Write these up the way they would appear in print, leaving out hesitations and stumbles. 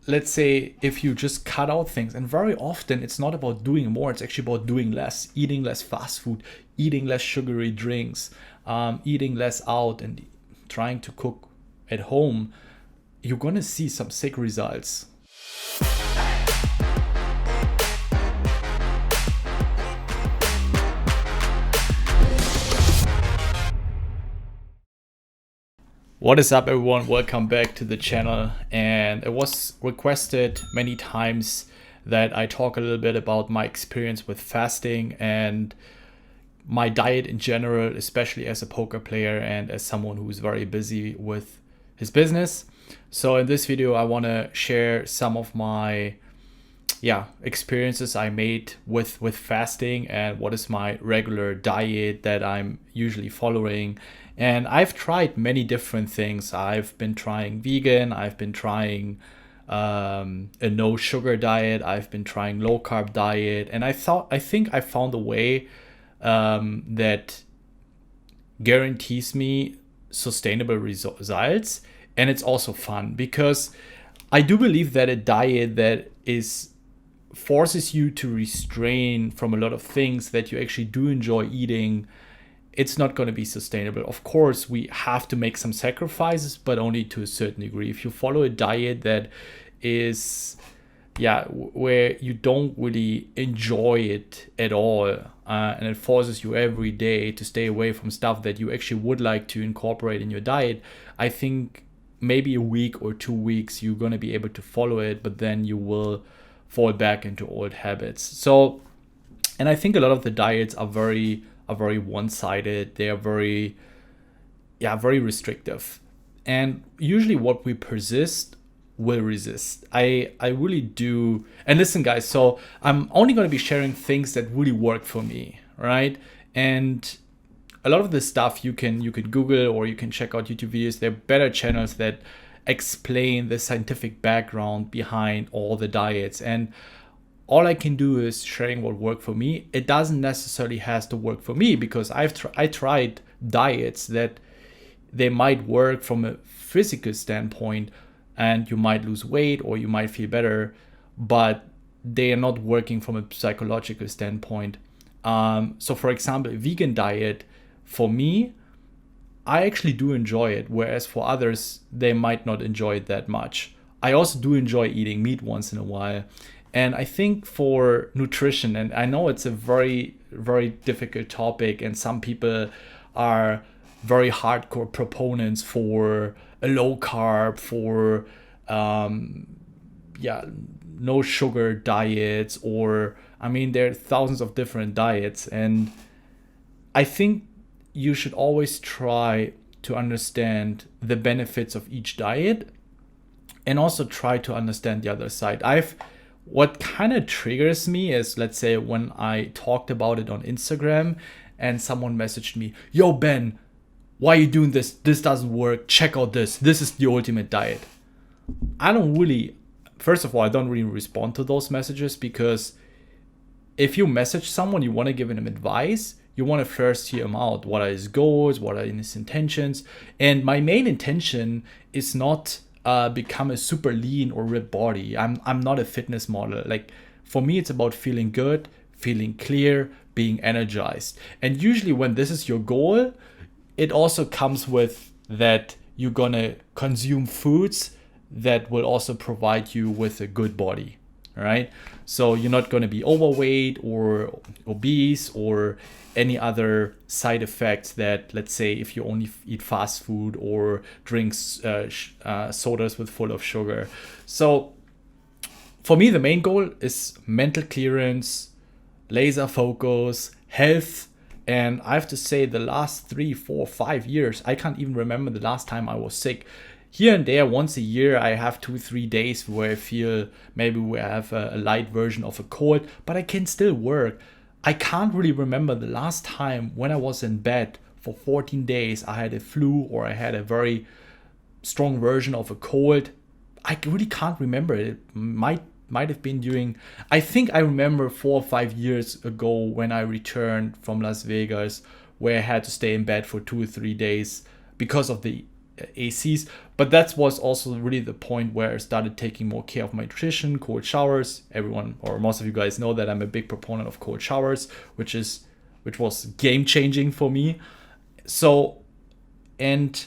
let's say if you just cut out things, and very often it's not about doing more, it's actually about doing less, eating less fast food, eating less sugary drinks, eating less out, and trying to cook at home, you're gonna see some sick results. What is up, everyone? Welcome back to the channel. And it was requested many times that I talk a little bit about my experience with fasting and my diet in general, especially as a poker player and as someone who's very busy with his business. So in this video, I want to share some of my experiences I made with fasting and what is my regular diet that I'm usually following. And I've tried many different things. I've been trying vegan, I've been trying a no sugar diet, I've been trying low carb diet, and I think I found a way that guarantees me sustainable results, and it's also fun because I do believe that a diet that forces you to restrain from a lot of things that you actually do enjoy eating, it's not going to be sustainable. Of course, we have to make some sacrifices, but only to a certain degree. If you follow a diet that is, where you don't really enjoy it at all, and it forces you every day to stay away from stuff that you actually would like to incorporate in your diet, I think maybe a week or 2 weeks you're going to be able to follow it, but then you will fall back into old habits. So, and I think a lot of the diets are very one-sided. They are very restrictive, and usually what we persist will resist. I really do. And listen, guys, so I'm only going to be sharing things that really work for me, right? And a lot of this stuff you can Google, or you can check out YouTube videos. There are better channels that explain the scientific background behind all the diets, and all I can do is sharing what worked for me. It doesn't necessarily has to work for me, because I tried diets that they might work from a physical standpoint, and you might lose weight or you might feel better, but they are not working from a psychological standpoint. So for example, a vegan diet, for me, I actually do enjoy it, whereas for others, they might not enjoy it that much. I also do enjoy eating meat once in a while. And I think for nutrition, and I know it's a very, very difficult topic, and some people are very hardcore proponents for a low carb, for no sugar diets, or there are thousands of different diets. And I think you should always try to understand the benefits of each diet, and also try to understand the other side. What kind of triggers me is, let's say, when I talked about it on Instagram and someone messaged me, "Yo, Ben, why are you doing this? This doesn't work. Check out this. This is the ultimate diet." First of all, I don't really respond to those messages, because if you message someone, you want to give them advice, you want to first hear him out. What are his goals? What are his intentions? And my main intention is not become a super lean or ripped body. I'm not a fitness model. Like, for me, it's about feeling good, feeling clear, being energized. And usually when this is your goal, it also comes with that you're gonna consume foods that will also provide you with a good body, right? So you're not gonna be overweight or obese or any other side effects that, let's say, if you only eat fast food or drinks sodas with full of sugar. So for me, the main goal is mental clearance, laser focus, health. And I have to say, the last 3, 4, 5 years, I can't even remember the last time I was sick. Here and there, once a year, I have 2-3 days where I feel maybe we have a light version of a cold, but I can still work. I can't really remember the last time when I was in bed for 14 days, I had a flu or I had a very strong version of a cold. I really can't remember it. It might have been during, I think I remember 4 or 5 years ago when I returned from Las Vegas, where I had to stay in bed for 2 or 3 days because of the ACs. But that was also really the point where I started taking more care of my nutrition, cold showers. Everyone, or most of you guys, know that I'm a big proponent of cold showers, which was game changing for me. So, and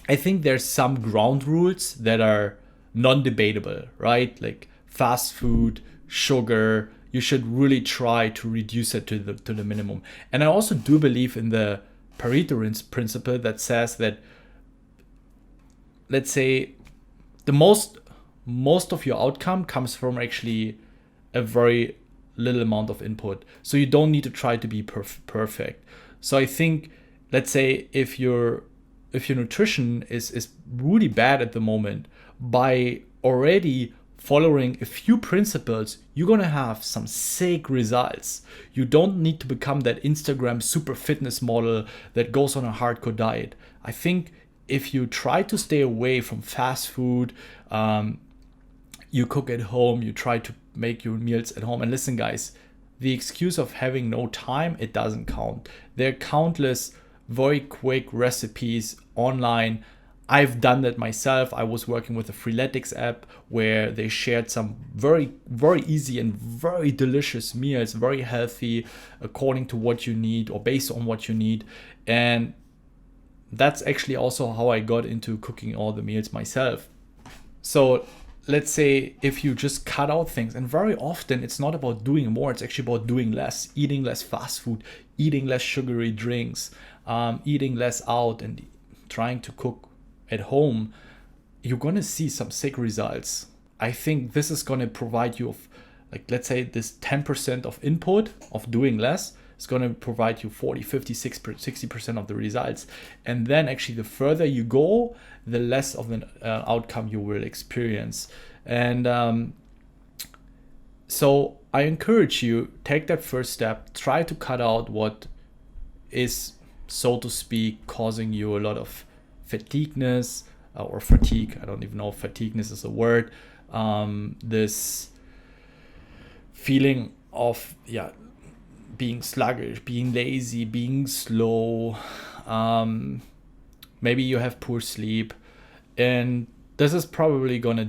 I think there's some ground rules that are non-debatable, right? Like fast food, sugar, you should really try to reduce it to the minimum. And I also do believe in the Pareto principle that says that, let's say, the most of your outcome comes from actually a very little amount of input. So you don't need to try to be perfect. So I think, let's say, if your nutrition is really bad at the moment, by already following a few principles, you're gonna have some sick results. You don't need to become that Instagram super fitness model that goes on a hardcore diet. I think if you try to stay away from fast food, you cook at home, you try to make your meals at home. And listen, guys, the excuse of having no time, it doesn't count. There are countless very quick recipes online. I've done that myself. I was working with a Freeletics app where they shared some very, very easy and very delicious meals, very healthy, according to what you need or based on what you need. And that's actually also how I got into cooking all the meals myself. So let's say if you just cut out things, and very often it's not about doing more, it's actually about doing less, eating less fast food, eating less sugary drinks, eating less out, and trying to cook at home, you're going to see some sick results. I think this is going to provide you, like, let's say this 10% of input of doing less is going to provide you 40, 50, 60% of the results. And then actually the further you go, the less of an outcome you will experience. And so I encourage you, take that first step, try to cut out what is, so to speak, causing you a lot of fatigueness or fatigue. I don't even know if fatigueness is a word. This feeling of being sluggish, being lazy, being slow. Maybe you have poor sleep, and this is probably gonna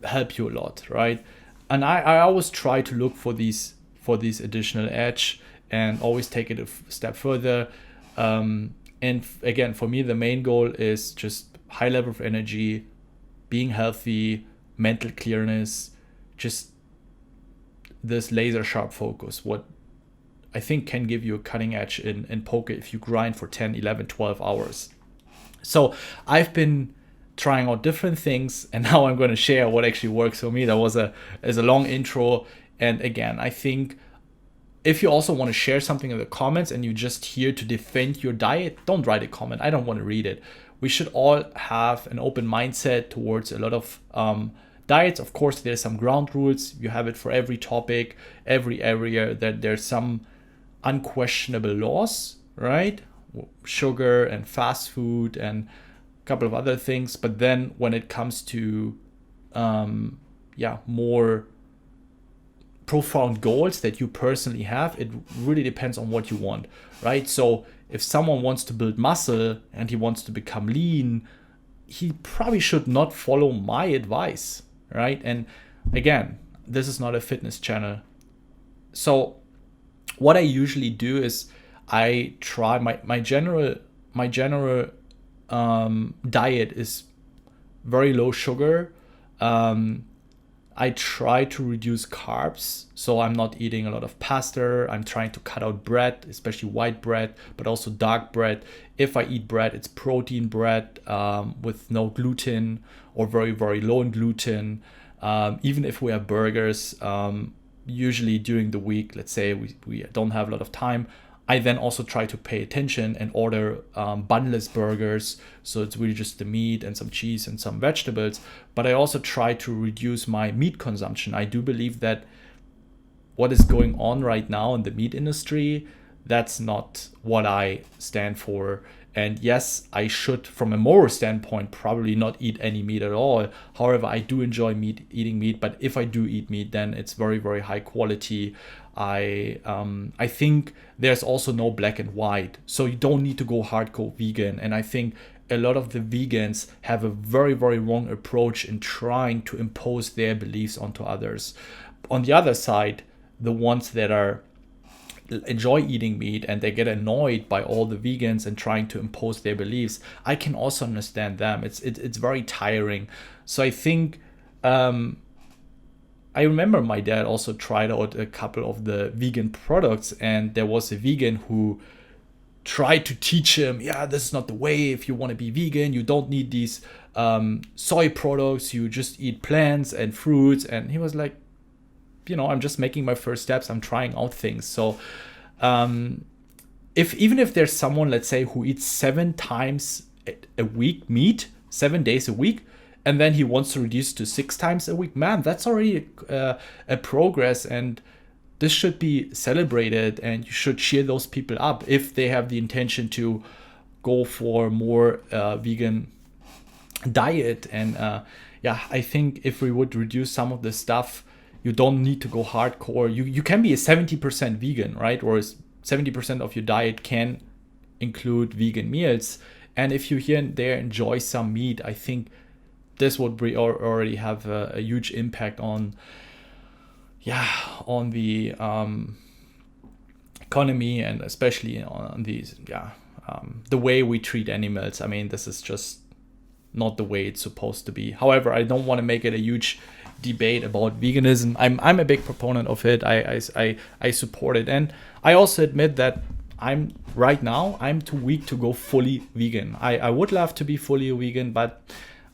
help you a lot, right? And I always try to look for these additional edge and always take it a step further. And again, for me, the main goal is just high level of energy, being healthy, mental clearness, just this laser sharp focus, what I think can give you a cutting edge in poker if you grind for 10, 11, 12 hours. So I've been trying out different things, and now I'm going to share what actually works for me. That was a long intro. And again, I think if you also want to share something in the comments and you're just here to defend your diet, don't write a comment. I don't want to read it. We should all have an open mindset towards a lot of diets. Of course, there's some ground rules. You have it for every topic, every area, that there's some unquestionable laws, right? Sugar and fast food and a couple of other things. But then when it comes to more profound goals that you personally have, it really depends on what you want, right? So if someone wants to build muscle and he wants to become lean, he probably should not follow my advice, right? And again, this is not a fitness channel. So what I usually do is I try my general diet is very low sugar. I try to reduce carbs, so I'm not eating a lot of pasta. I'm trying to cut out bread, especially white bread, but also dark bread. If I eat bread, it's protein bread with no gluten or very, very low in gluten. Even if we have burgers, usually during the week, let's say we don't have a lot of time, I then also try to pay attention and order bunless burgers. So it's really just the meat and some cheese and some vegetables. But I also try to reduce my meat consumption. I do believe that what is going on right now in the meat industry, that's not what I stand for. And yes, I should, from a moral standpoint, probably not eat any meat at all. However, I do enjoy eating meat, but if I do eat meat, then it's very, very high quality. I think there's also no black and white, so you don't need to go hardcore vegan. And I think a lot of the vegans have a very, very wrong approach in trying to impose their beliefs onto others. On the other side, the ones that enjoy eating meat and they get annoyed by all the vegans and trying to impose their beliefs, I can also understand them. It's very tiring. So I think I remember my dad also tried out a couple of the vegan products, and there was a vegan who tried to teach him, yeah, this is not the way. If you want to be vegan, you don't need these soy products, you just eat plants and fruits. And he was like, I'm just making my first steps, I'm trying out things. So even if there's someone, let's say, who eats 7 times a week meat, 7 days a week, and then he wants to reduce to 6 times a week, man, that's already a progress, and this should be celebrated, and you should cheer those people up if they have the intention to go for more vegan diet. And I think if we would reduce some of the stuff, you don't need to go hardcore. You can be a 70% vegan, right? Or 70% of your diet can include vegan meals. And if you here and there enjoy some meat, I think this would already have a huge impact on the economy, and especially on these the way we treat animals. I mean, this is just not the way it's supposed to be. However, I don't want to make it a huge debate about veganism. I'm a big proponent of it. I support it, and I also admit that I'm too weak to go fully vegan. I would love to be fully vegan, but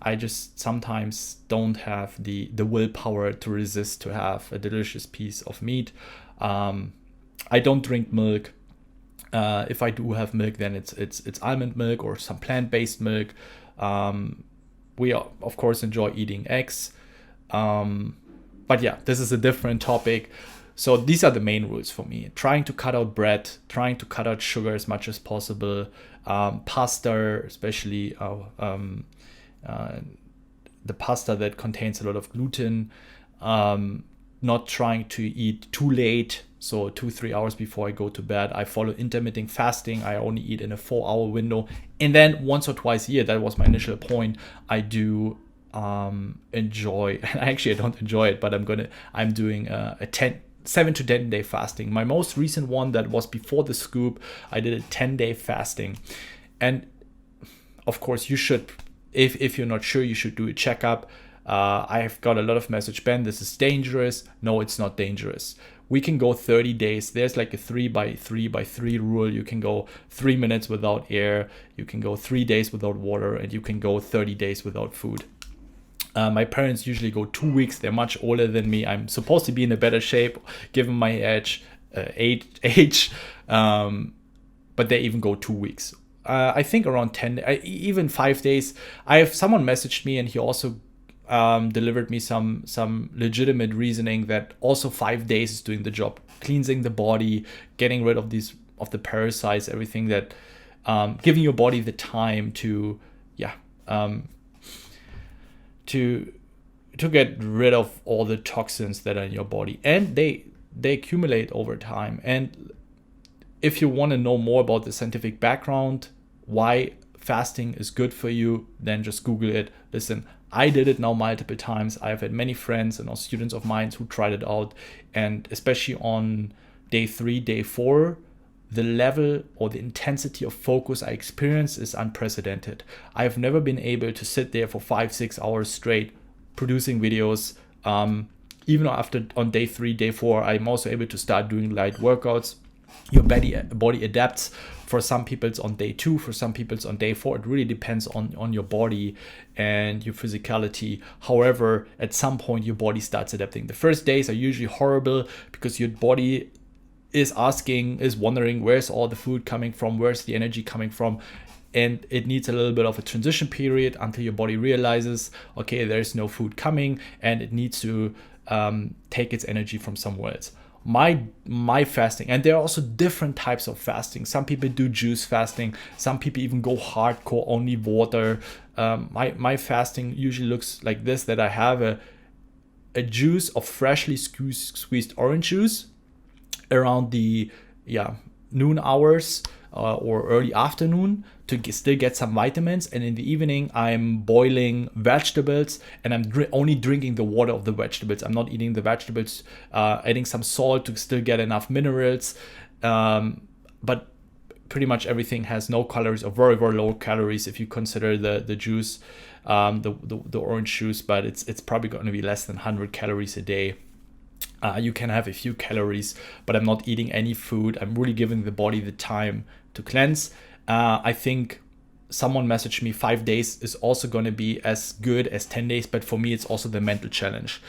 I just sometimes don't have the willpower to resist to have a delicious piece of meat. I don't drink milk. If I do have milk, then it's almond milk or some plant-based milk. We of course enjoy eating eggs. But yeah, this is a different topic. So these are the main rules for me: trying to cut out bread, trying to cut out sugar as much as possible, pasta, especially the pasta that contains a lot of gluten, not trying to eat too late, so 2-3 hours before I go to bed. I follow intermittent fasting. I only eat in a 4-hour window, and then once or twice a year, that was my initial point, I do enjoy, and actually I don't enjoy it, but I'm doing a 7 to 10 day fasting. My most recent one, that was before the scoop, I did a 10-day fasting. And of course you should, if you're not sure, you should do a checkup. I've got a lot of message, Ben, this is dangerous. No, it's not dangerous. We can go 30 days. There's like a 3x3x3 rule. You can go 3 minutes without air, you can go 3 days without water, and you can go 30 days without food. My parents usually go 2 weeks. They're much older than me. I'm supposed to be in a better shape given my age, but they even go 2 weeks. I think around 10, even 5 days. Someone messaged me, and he also delivered me some legitimate reasoning that also 5 days is doing the job, cleansing the body, getting rid of the parasites, everything that, giving your body the time to get rid of all the toxins that are in your body, and they accumulate over time. And if you want to know more about the scientific background, why fasting is good for you, then just Google it. Listen, I did it now multiple times. I've had many friends and also students of mine who tried it out, and especially on day 3, day 4, the level or the intensity of focus I experience is unprecedented. I've never been able to sit there for 5-6 hours straight producing videos. Even after on day 3, day 4, I'm also able to start doing light workouts. Your body adapts. For some people it's on day 2, for some people it's on day 4. It really depends on your body and your physicality. However, at some point your body starts adapting. The first days are usually horrible because your body is wondering, where's all the food coming from, where's the energy coming from, and it needs a little bit of a transition period until your body realizes, okay, there's no food coming, and it needs to take its energy from somewhere else. my fasting, and there are also different types of fasting. Some people do juice fasting, some people even go hardcore, only water. My fasting usually looks like this, that I have a juice of freshly squeezed orange juice around the noon hours or early afternoon to still get some vitamins, and in the evening I'm boiling vegetables, and I'm only drinking the water of the vegetables. I'm not eating the vegetables, adding some salt to still get enough minerals, but pretty much everything has no calories or very, very low calories if you consider the juice, the orange juice, but it's probably going to be less than 100 calories a day. You can have a few calories, but I'm not eating any food. I'm really giving the body the time to cleanse. I think someone messaged me 5 days is also going to be as good as 10 days, but for me, it's also the mental challenge.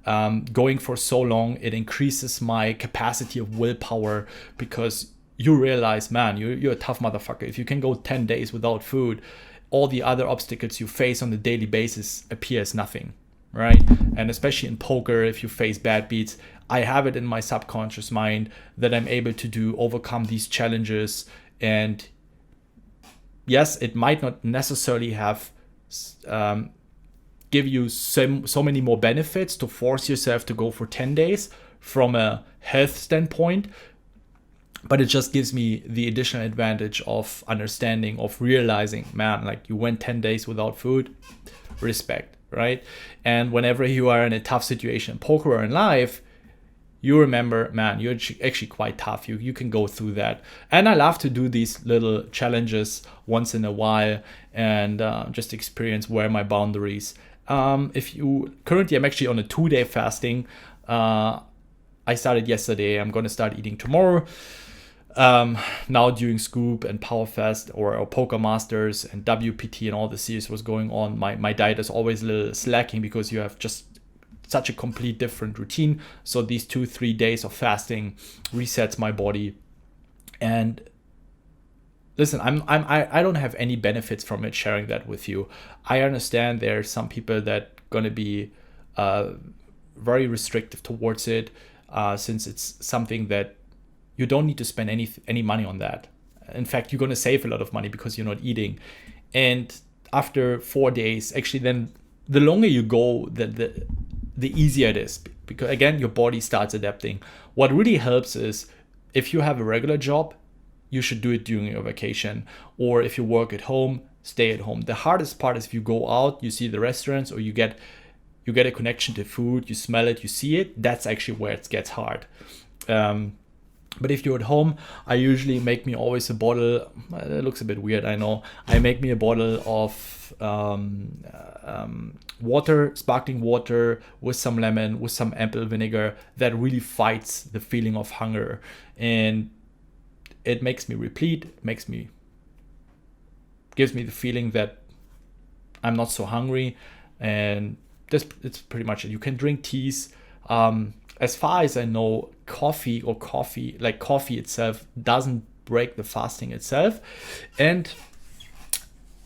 Going for so long, it increases my capacity of willpower, because you realize, man, you're a tough motherfucker. If you can go 10 days without food, all the other obstacles you face on a daily basis appear as nothing, right? And especially in poker, if you face bad beats, I have it in my subconscious mind that I'm able to overcome these challenges. And yes, it might not necessarily have give you so many more benefits to force yourself to go for 10 days from a health standpoint, but it just gives me the additional advantage of understanding, of realizing, man, like you went 10 days without food, respect, right? And whenever you are in a tough situation in poker or in life, you remember, man, you're actually quite tough. You can go through that. And I love to do these little challenges once in a while and just experience where my boundaries. Currently I'm actually on a 2-day fasting. I started yesterday. I'm going to start eating tomorrow. Now during Scoop and Power Fest or Poker Masters and WPT and all the series was going on, my diet is always a little slacking because you have just such a complete different routine. So these 2-3 days of fasting resets my body. And listen, I don't have any benefits from it sharing that with you. I understand there are some people that gonna be very restrictive towards it, since it's something that you don't need to spend any money on that. In fact, you're gonna save a lot of money because you're not eating. And after 4 days, actually, then the longer you go, the easier it is, because again, your body starts adapting. What really helps is if you have a regular job, you should do it during your vacation, or if you work at home, stay at home. The hardest part is if you go out, you see the restaurants, or you get a connection to food, you smell it, you see it. That's actually where it gets hard. But if you're at home, I usually make me always a bottle. It looks a bit weird, I know. I make me a bottle of water, sparkling water with some lemon, with some apple vinegar that really fights the feeling of hunger. And it makes me replete, gives me the feeling that I'm not so hungry. And it's pretty much it. You can drink teas. As far as I know, coffee itself doesn't break the fasting itself. And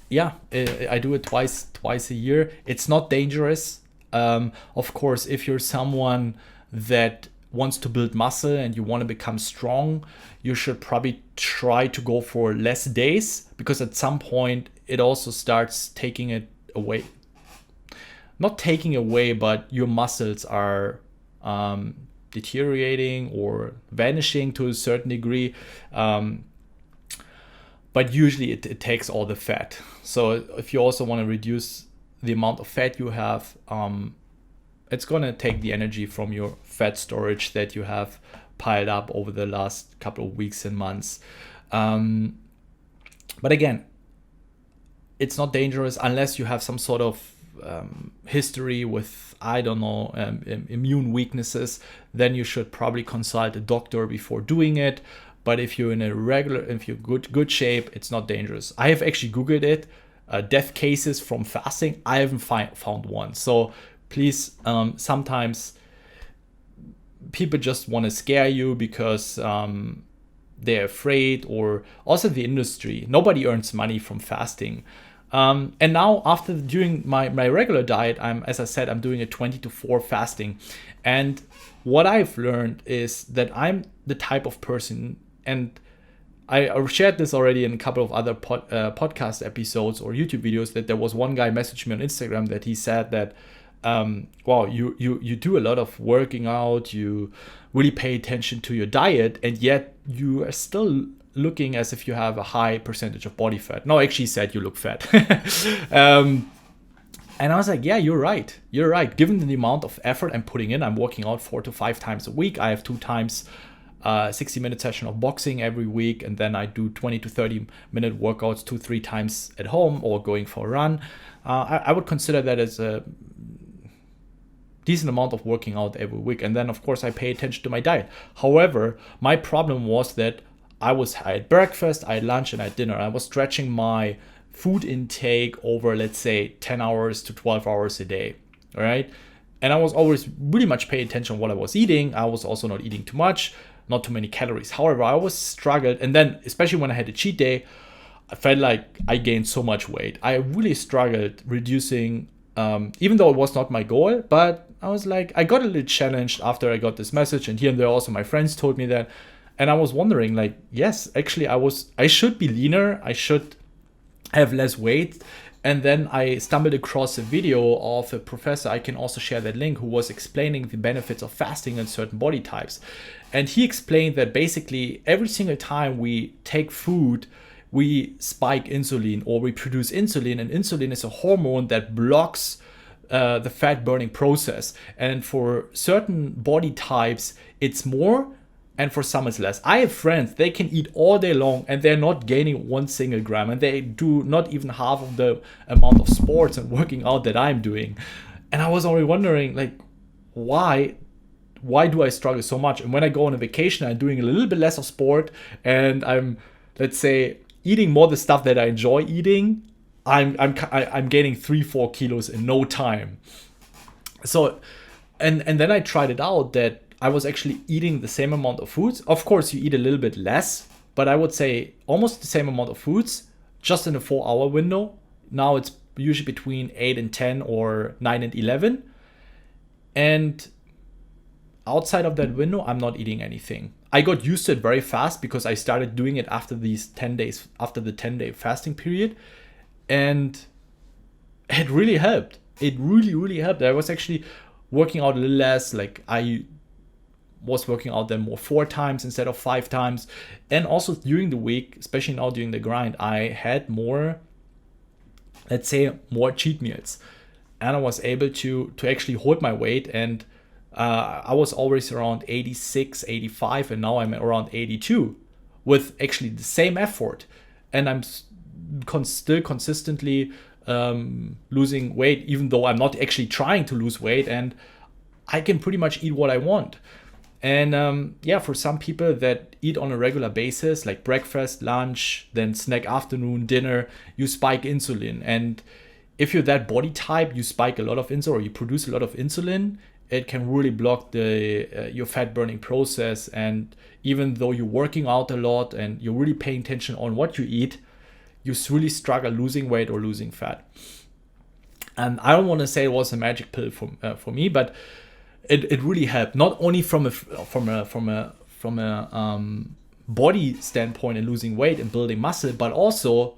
yeah, I do it twice a year. It's not dangerous. Of course, if you're someone that wants to build muscle and you want to become strong, you should probably try to go for less days, because at some point it also starts taking it away. Not taking away, but your muscles are deteriorating or vanishing to a certain degree. But usually it takes all the fat. So if you also want to reduce the amount of fat you have, it's going to take the energy from your fat storage that you have piled up over the last couple of weeks and months. But again, it's not dangerous unless you have some sort of history with, I don't know, immune weaknesses. Then you should probably consult a doctor before doing it. But if you're in if you're good shape, it's not dangerous. I have actually Googled it, death cases from fasting. I haven't found one. So please, sometimes people just want to scare you because they're afraid, or also the industry. Nobody earns money from fasting. And now during my regular diet, as I said, I'm doing a 20-4 fasting. And what I've learned is that I'm the type of person, and I shared this already in a couple of other podcast episodes or YouTube videos, that there was one guy messaged me on Instagram that he said that, wow, you do a lot of working out, you really pay attention to your diet, and yet you are still looking as if you have a high percentage of body fat. No, actually he said you look fat. And I was like, yeah, you're right. You're right. Given the amount of effort I'm putting in, I'm working out 4 to 5 times a week. I have 2 times 60-minute session of boxing every week, and then I do 20 to 30-minute workouts 2-3 times at home or going for a run. I would consider that as a decent amount of working out every week. And then, of course, I pay attention to my diet. However, my problem was that I had breakfast, I had lunch, and I had dinner. I was stretching my food intake over, let's say, 10 hours to 12 hours a day, all right? And I was always really much paying attention on what I was eating. I was also not eating too much, not too many calories. However, I always struggled. And then, especially when I had a cheat day, I felt like I gained so much weight. I really struggled reducing, even though it was not my goal, but I was like, I got a little challenged after I got this message. And here and there also my friends told me that. And I was wondering, like, yes, actually I should be leaner. I should have less weight. And then I stumbled across a video of a professor, I can also share that link, who was explaining the benefits of fasting in certain body types. And he explained that basically every single time we take food, we spike insulin, or we produce insulin. And insulin is a hormone that blocks the fat burning process. And for certain body types, it's more, and for some it's less. I have friends, they can eat all day long and they're not gaining 1 single gram, and they do not even half of the amount of sports and working out that I'm doing. And I was already wondering, like, why do I struggle so much? And when I go on a vacation, I'm doing a little bit less of sport, and I'm, let's say, eating more the stuff that I enjoy eating, I'm gaining 3-4 kilos in no time. So, and then I tried it out that I was actually eating the same amount of foods. Of course, you eat a little bit less, but I would say almost the same amount of foods, just in a 4-hour window. Now it's usually between 8 and 10 or 9 and 11. And outside of that window, I'm not eating anything. I got used to it very fast because I started doing it after the 10-day fasting period. And it really helped. It really, really helped. I was actually working out a little less. Like, I was working out then more 4 times instead of 5 times. And also during the week, especially now during the grind, I had more, let's say, more cheat meals. And I was able to actually hold my weight. And I was always around 86, 85, and now I'm around 82 with actually the same effort. And I'm still consistently losing weight, even though I'm not actually trying to lose weight, and I can pretty much eat what I want. And for some people that eat on a regular basis, like breakfast, lunch, then snack, afternoon, dinner, you spike insulin. And if you're that body type, you spike a lot of insulin, or you produce a lot of insulin. It can really block your fat burning process. And even though you're working out a lot and you're really paying attention on what you eat, you really struggle losing weight or losing fat. And I don't want to say it was a magic pill for me, but it really helped. Not only from a body standpoint and losing weight and building muscle, but also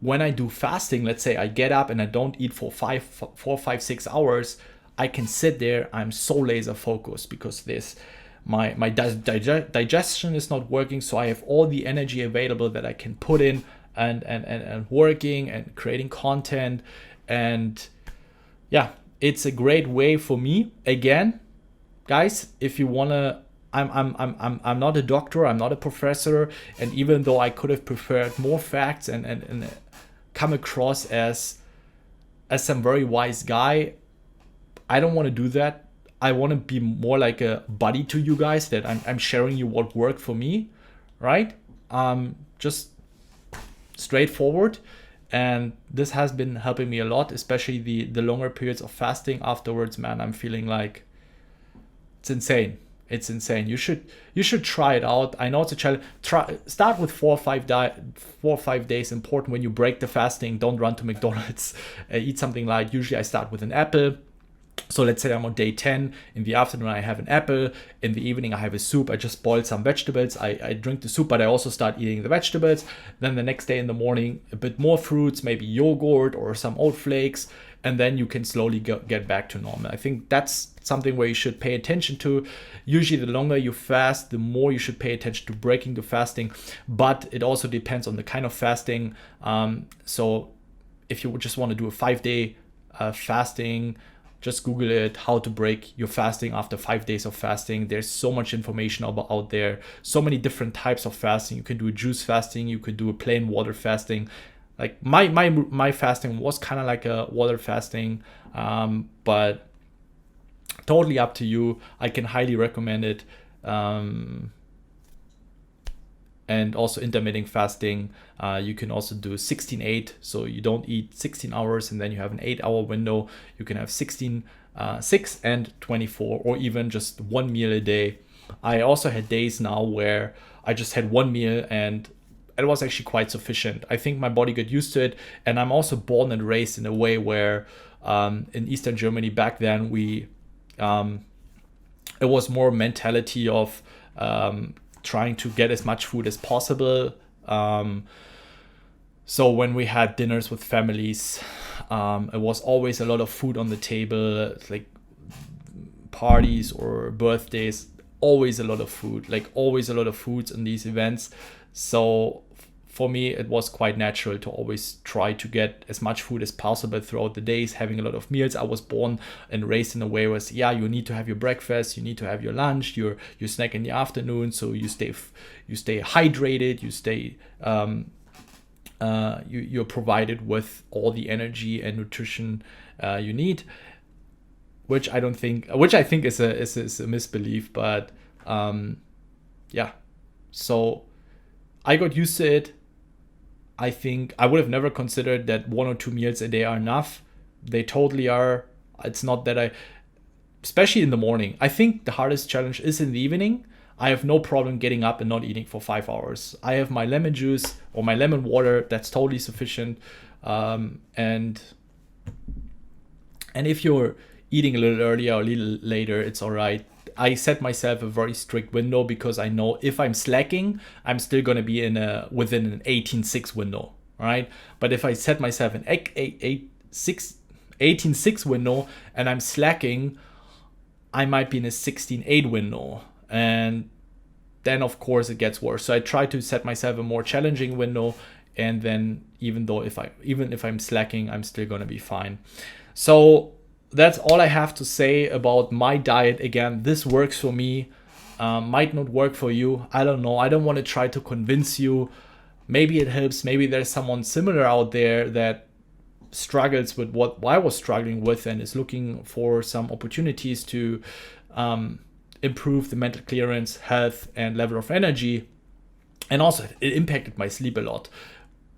when I do fasting. Let's say I get up and I don't eat for 4, 5, 6 hours. I can sit there. I'm so laser focused because my digestion is not working, so I have all the energy available that I can put in and working and creating content. And yeah, it's a great way for me. Again, guys, if you wanna, I'm not a doctor, I'm not a professor, and even though I could have preferred more facts and come across as some very wise guy, I don't want to do that. I want to be more like a buddy to you guys, that I'm sharing you what worked for me, right? Just straightforward. And this has been helping me a lot, especially the longer periods of fasting afterwards. Man, I'm feeling like it's insane. It's insane. You should try it out. I know it's a challenge. Start with 4 or 5 days. Important when you break the fasting. Don't run to McDonald's. Eat something light. Usually I start with an apple. So let's say I'm on day 10. In the afternoon I have an apple. In the evening I have a soup. I just boiled some vegetables. I drink the soup, but I also start eating the vegetables. Then the next day in the morning, a bit more fruits, maybe yogurt or some oat flakes. And then you can slowly get back to normal. I think that's something where you should pay attention to. Usually the longer you fast, the more you should pay attention to breaking the fasting. But it also depends on the kind of fasting. So if you just want to do a 5-day fasting, just Google it, how to break your fasting after 5 days of fasting. There's so much information out there, so many different types of fasting. You can do a juice fasting, you could do a plain water fasting. Like my fasting was kind of like a water fasting, but totally up to you. I can highly recommend it. And also intermittent fasting, you can also do 16-8, so you don't eat 16 hours and then you have an 8-hour window. You can have 16, 6 and 24, or even just one meal a day. I also had days now where I just had one meal and it was actually quite sufficient. I think my body got used to it, and I'm also born and raised in a way where in Eastern Germany back then it was more mentality of trying to get as much food as possible. So when we had dinners with families, it was always a lot of food on the table, like parties or birthdays, always a lot of food, like always a lot of foods in these events. So for me, it was quite natural to always try to get as much food as possible throughout the days, having a lot of meals. I was born and raised in a way where, yeah, you need to have your breakfast, you need to have your lunch, your snack in the afternoon, so you stay hydrated, you stay you're provided with all the energy and nutrition you need, which I think is a misbelief, but yeah. So I got used to it. I think I would have never considered that 1 or 2 meals a day are enough. They totally are. It's not that especially in the morning. I think the hardest challenge is in the evening. I have no problem getting up and not eating for 5 hours. I have my lemon juice or my lemon water. That's totally sufficient. And if you're eating a little earlier or a little later, it's all right. I set myself a very strict window because I know if I'm slacking, I'm still going to be within an 18-6 window, all right? But if I set myself an 18-6 window and I'm slacking, I might be in a 16-8 window. And then, of course, it gets worse. So I try to set myself a more challenging window. And then even if I'm slacking, I'm still going to be fine. So that's all I have to say about my diet. Again, this works for me, might not work for you. I don't know. I don't want to try to convince you. Maybe it helps. Maybe there's someone similar out there that struggles with what I was struggling with and is looking for some opportunities to improve the mental clearance, health, and level of energy. And also, it impacted my sleep a lot.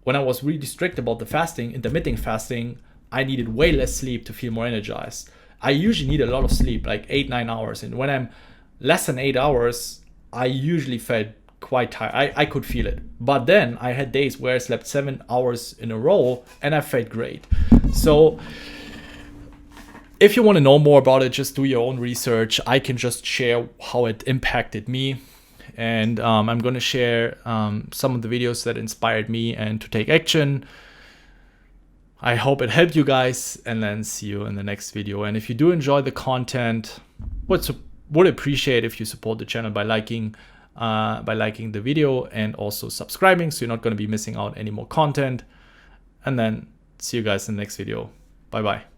When I was really strict about the fasting, intermittent fasting, I needed way less sleep to feel more energized. I usually need a lot of sleep, like 8-9 hours. And when I'm less than 8 hours, I usually felt quite tired. I could feel it. But then I had days where I slept 7 hours in a row and I felt great. So if you want to know more about it, just do your own research. I can just share how it impacted me. And I'm going to share some of the videos that inspired me and to take action. I hope it helped you guys, and then see you in the next video. And if you do enjoy the content, would appreciate if you support the channel by liking the video and also subscribing, so you're not going to be missing out any more content. And then see you guys in the next video. Bye bye.